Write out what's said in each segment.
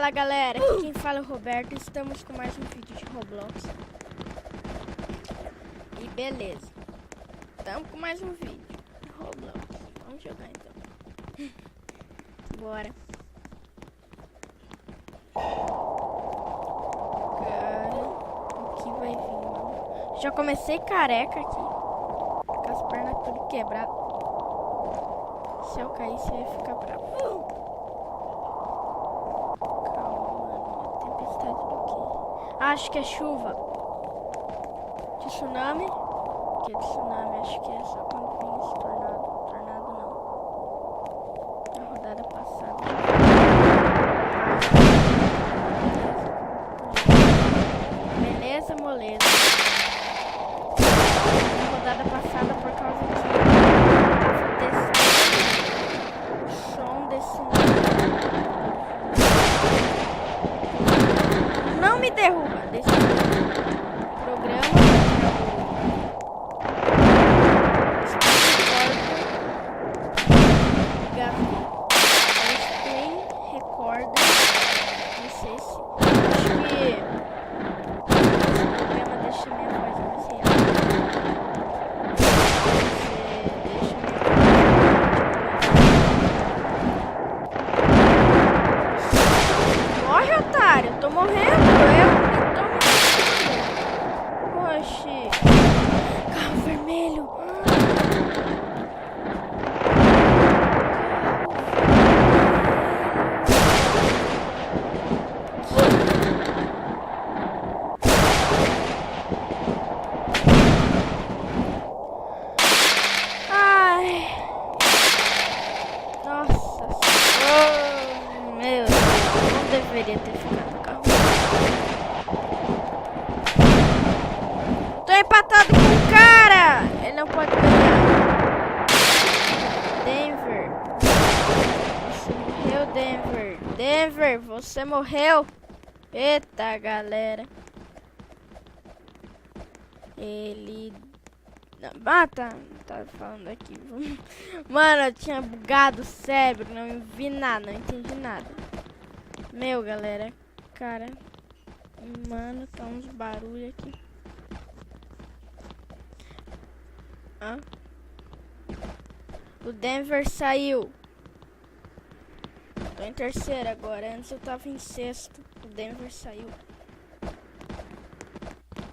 Fala galera, aqui quem fala é o Roberto. Estamos com mais um vídeo de Roblox. E beleza, estamos com mais um vídeo de Roblox. Vamos jogar então. Bora. Cara, o que vai vir, mano? Já comecei careca aqui, com as pernas tudo quebradas. Se eu cair, você ia ficar bravo. Acho que é chuva. De tsunami? Que é tsunami, acho que é só quando tem esse tornado. Tornado não. Na rodada passada. Beleza, moleza. Na rodada passada, por causa do som desse. Não me derruba desse programa. Screen Recorder. Não sei se. Acho que esse programa deixa minha voz mais real. Você deixa minha. Morre, otário! Eu tô morrendo! Oxi. Carro vermelho. Ai. Nossa. Oh, meu Deus. Não deveria ter ficado no carro. Tô empatado com o cara! Ele não pode ganhar. Denver. Você morreu, Denver. Denver, você morreu. Eita, galera. Ele... Ah, tá falando aqui. Mano, eu tinha bugado o cérebro. Não vi nada, não entendi nada. Meu, galera. Cara. Mano, tá uns barulhos aqui. Ah. O Denver saiu. Tô em terceiro agora. Antes eu tava em sexto. O Denver saiu.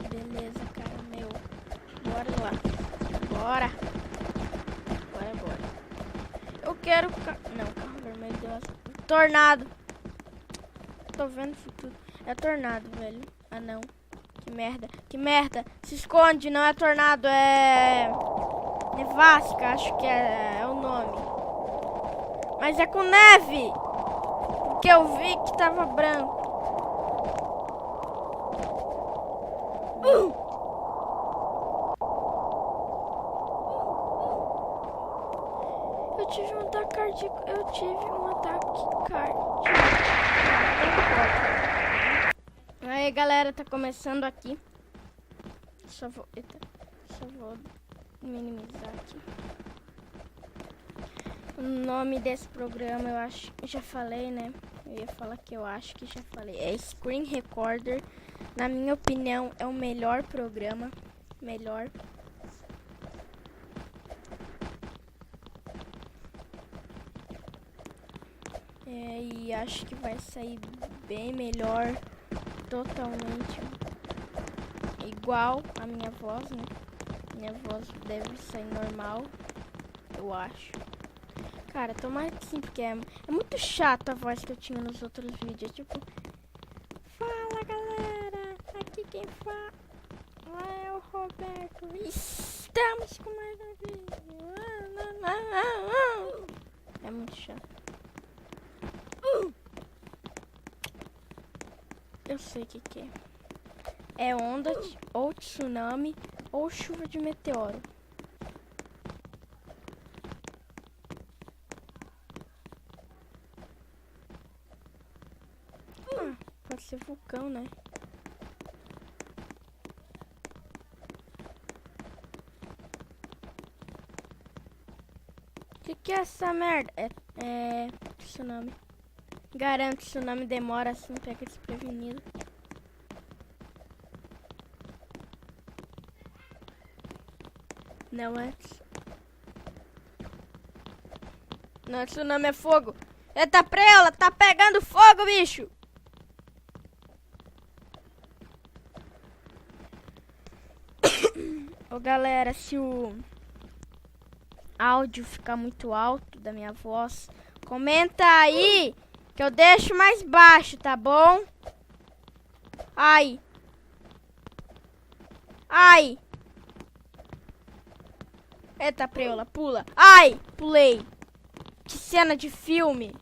Beleza, cara. Meu. Bora lá. Bora. Bora. Eu quero... Não, carro vermelho deu as... Tornado. Tô vendo isso tudo. É tornado, velho. Ah, não. Que merda. Que merda. Se esconde. Não é tornado. É... Nevasca, acho que é o nome. Mas é com neve. Porque eu vi que tava branco. Eu tive um ataque cardíaco. Eu tive um ataque cardíaco. Aí, galera, tá começando aqui. Só vou minimizar aqui. O nome desse programa eu acho que já falei, né? Eu ia falar que eu acho que já falei. É Screen Recorder. Na minha opinião, é o melhor programa. Melhor. E acho que vai sair bem melhor. Totalmente igual a minha voz, né? Minha voz deve sair normal, eu acho. Cara, tomara que sim, porque é muito chato a voz que eu tinha nos outros vídeos. Tipo, fala galera, aqui quem fala é o Roberto. Estamos com mais um vídeo. É muito chato. Eu sei o que é. É onda, ou tsunami, ou chuva de meteoro. Ah, pode ser vulcão, né? Que é essa merda? É tsunami. Garanto que o tsunami demora assim, pega desprevenido. Não antes. Não, tsunami é fogo. Eita preula, tá pegando fogo, bicho. Ô galera, se o áudio ficar muito alto da minha voz, comenta aí que eu deixo mais baixo, tá bom? Ai. Ai. Eita preula, pula. Ai, pulei. Que cena de filme.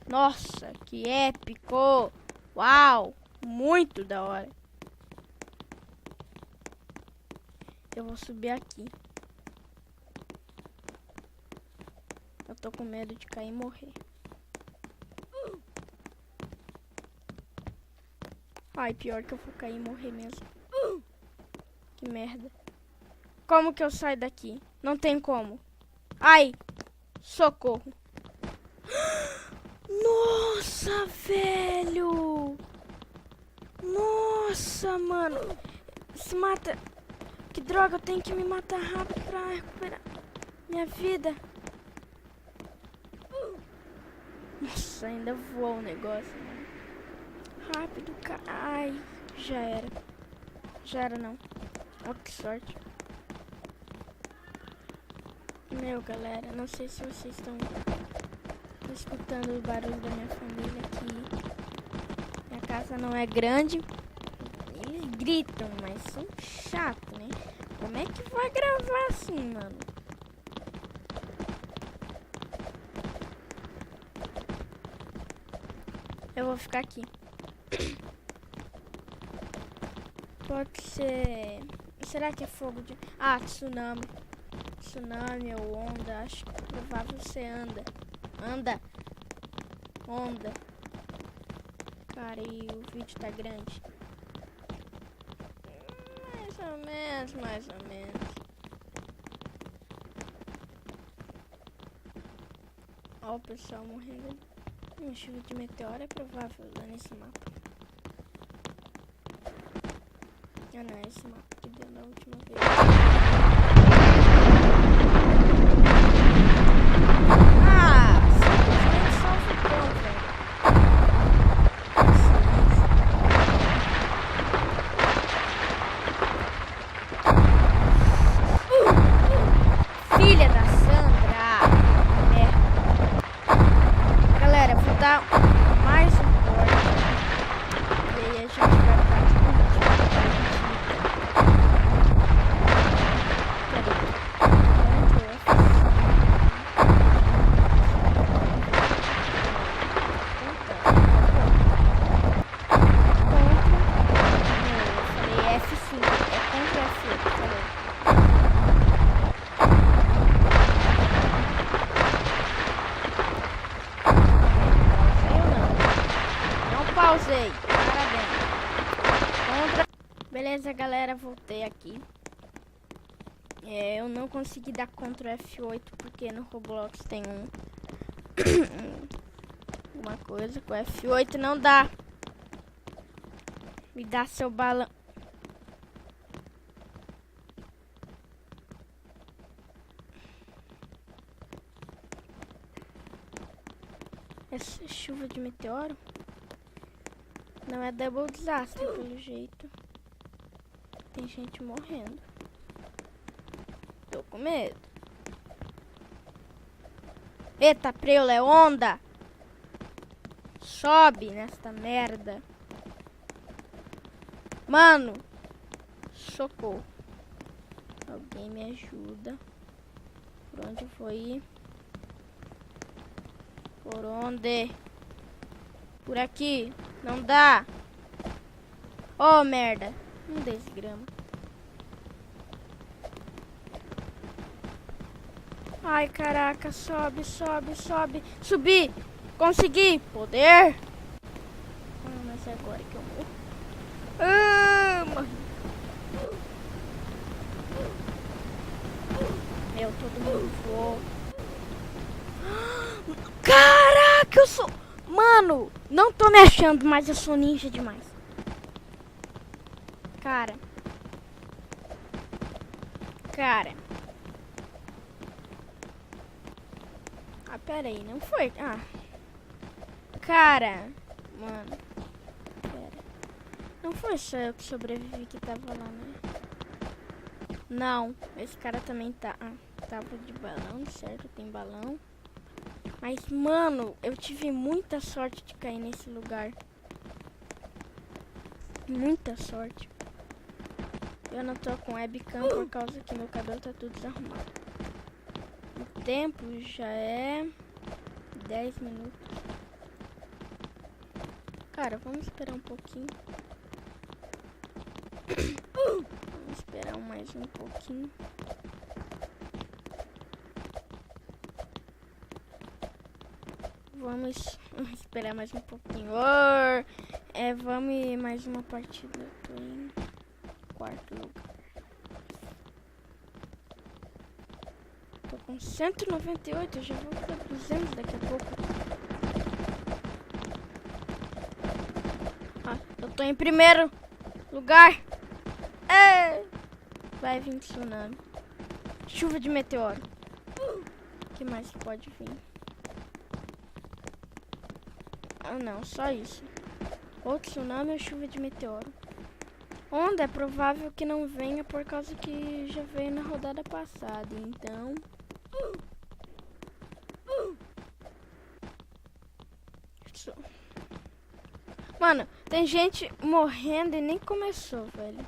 Nossa, que épico. Uau, muito da hora. Eu vou subir aqui. Eu tô com medo de cair e morrer. Ai, pior que eu vou cair e morrer mesmo. Que merda. Como que eu saio daqui? Não tem como. Ai, socorro. Nossa, velho. Nossa, mano. Se mata. Que droga, eu tenho que me matar rápido pra recuperar minha vida. Nossa, ainda voou o negócio, mano. Rápido, cara. Ai, já era. Já era, não. Ó, que sorte. Meu, galera, não sei se vocês estão escutando o barulho da minha família aqui. Minha casa não é grande. Eles gritam, mas são chatos, né? Como é que vai gravar assim, mano? Eu vou ficar aqui. Pode ser... Será que é fogo de... Ah, tsunami. Tsunami ou onda. Acho que é provável você anda. Anda. Onda. Cara, e o vídeo tá grande. Mais ou menos, mais ou menos. Ó o pessoal morrendo ali. Uma chuva de meteoro é provável lá nesse mapa. Ah não, é esse mapa que deu na última vez. Ah, simplesmente só ficou, velho. Filha da Sandra! Merda. Galera, vou dar mais um corte. E aí a gente vai ficar pausei. Parabéns. Beleza, galera, voltei aqui. Eu não consegui dar Ctrl F8 porque no Roblox tem uma coisa com F8 não dá. Me dá seu balão. Essa chuva de meteoro não é double desastre, pelo jeito. Tem gente morrendo. Tô com medo. Eita, preula, é onda. Sobe nesta merda. Mano. Socorro. Alguém me ajuda. Por onde eu vou ir? Por onde? Por aqui. Não dá. Oh, merda. Um desgrama. Ai, caraca. Sobe, sobe, sobe. Subi. Consegui. Poder. Ah, mas é agora que eu morro. Ah, morri. Meu, todo mundo voou. Caraca, eu sou... Mano, não tô me achando, mas eu sou ninja demais. Cara. Ah, pera aí, não foi? Ah. Cara. Mano. Pera. Não foi só eu que sobrevivi que tava lá, né? Não, esse cara também tá. Ah, tava de balão, certo? Tem balão. Mas, mano, eu tive muita sorte de cair nesse lugar. Muita sorte. Eu não tô com webcam por causa que meu cabelo tá tudo desarrumado. O tempo já é 10 minutos. Cara, vamos esperar um pouquinho. Vamos esperar mais um pouquinho. Vamos esperar mais um pouquinho. Vamos ir mais uma partida. Eu tô em quarto lugar. Tô com 198, eu já vou pra 200 daqui a pouco. Ah, eu tô em primeiro lugar. Vai vir tsunami. Chuva de meteoro. O que mais pode vir? Ah, não, só isso. Ou tsunami ou chuva de meteoro. Onda é provável que não venha por causa que já veio na rodada passada. Então... Mano, tem gente morrendo e nem começou, velho.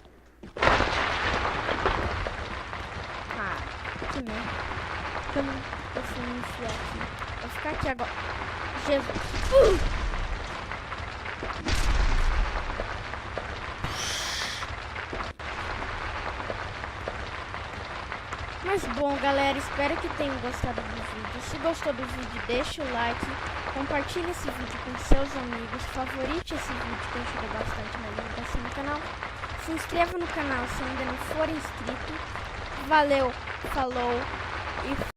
Ah, que merda. Eu fui me enfiar aqui. Vou ficar aqui agora. Jesus. Mas bom, galera, espero que tenham gostado do vídeo. Se gostou do vídeo, deixa o like, compartilhe esse vídeo com seus amigos, favorite esse vídeo que ajuda bastante na divulgação do canal. Se inscreva no canal se ainda não for inscrito. Valeu, falou e